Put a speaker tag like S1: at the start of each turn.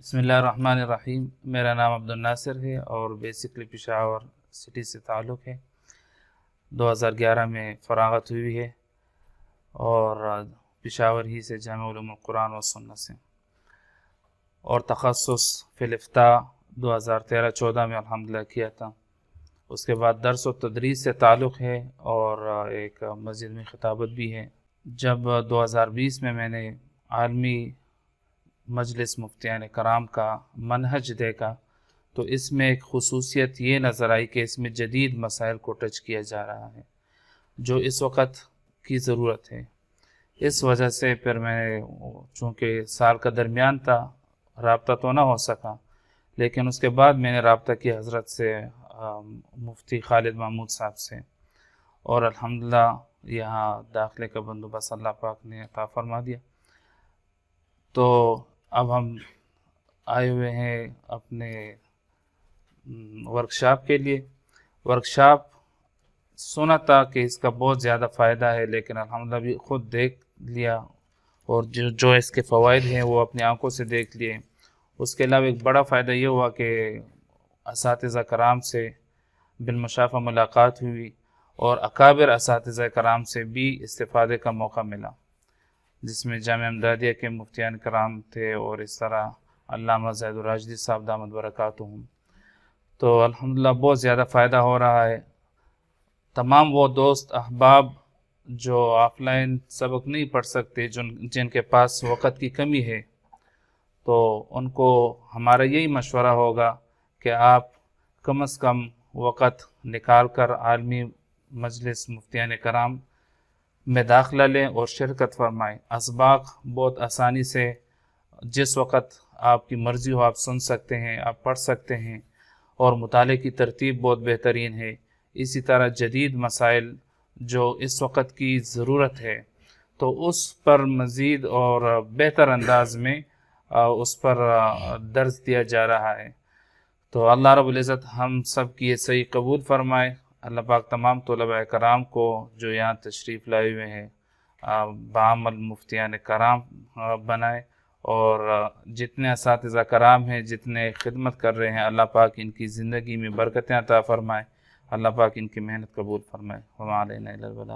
S1: بسم اللہ الرحمن الرحیم۔ میرا نام عبد الناصر ہے اور بیسکلی پشاور سٹی سے تعلق ہے۔ 2011 میں فراغت ہوئی ہے اور پشاور ہی سے جامع علوم القرآن و سنت سے، اور تخصص فی الافتاء 2013-14 میں الحمدللہ کیا تھا۔ اس کے بعد درس و تدریس سے تعلق ہے اور ایک مسجد میں خطابت بھی ہے۔ جب 2020 میں نے عالمی مجلس مفتیان کرام کا منہج دیکھا تو اس میں ایک خصوصیت یہ نظر آئی کہ اس میں جدید مسائل کو ٹچ کیا جا رہا ہے جو اس وقت کی ضرورت ہے۔ اس وجہ سے پھر میں چونکہ سال کا درمیان تھا، رابطہ تو نہ ہو سکا، لیکن اس کے بعد میں نے رابطہ کیا حضرت سے، مفتی خالد محمود صاحب سے، اور الحمدللہ یہاں داخلے کا بندوبست اللہ پاک نے عطا فرما دیا۔ تو اب ہم آئے ہوئے ہیں اپنے ورکشاپ کے لیے۔ ورکشاپ سنا تھا کہ اس کا بہت زیادہ فائدہ ہے، لیکن الحمدللہ بھی خود دیکھ لیا اور جو اس کے فوائد ہیں وہ اپنی آنکھوں سے دیکھ لیے۔ اس کے علاوہ ایک بڑا فائدہ یہ ہوا کہ اساتذہ کرام سے بالمشافہ ملاقات ہوئی اور اکابر اساتذہ کرام سے بھی استفادے کا موقع ملا، جس میں جامعہ امدادیہ کے مفتیان کرام تھے اور اس طرح علامہ زید الراجدی صاحب دامت برکاتہم۔ تو الحمدللہ بہت زیادہ فائدہ ہو رہا ہے۔ تمام وہ دوست احباب جو آف لائن سبق نہیں پڑھ سکتے، جن کے پاس وقت کی کمی ہے، تو ان کو ہمارا یہی مشورہ ہوگا کہ آپ کم از کم وقت نکال کر عالمی مجلس مفتیان کرام میں داخلہ لیں اور شرکت فرمائیں۔ اسباق بہت آسانی سے جس وقت آپ کی مرضی ہو آپ سن سکتے ہیں، آپ پڑھ سکتے ہیں، اور مطالعے کی ترتیب بہت بہترین ہے۔ اسی طرح جدید مسائل جو اس وقت کی ضرورت ہے تو اس پر مزید اور بہتر انداز میں اس پر درس دیا جا رہا ہے۔ تو اللہ رب العزت ہم سب کی یہ صحیح قبول فرمائے۔ اللہ پاک تمام طلباء کرام کو جو یہاں تشریف لائے ہوئے ہیں بعمل مفتیان کرام بنائے، اور جتنے اساتذہ کرام ہیں، جتنے خدمت کر رہے ہیں، اللہ پاک ان کی زندگی میں برکتیں عطا فرمائے، اللہ پاک ان کی محنت قبول فرمائے۔ وما علینا الا البلاغ۔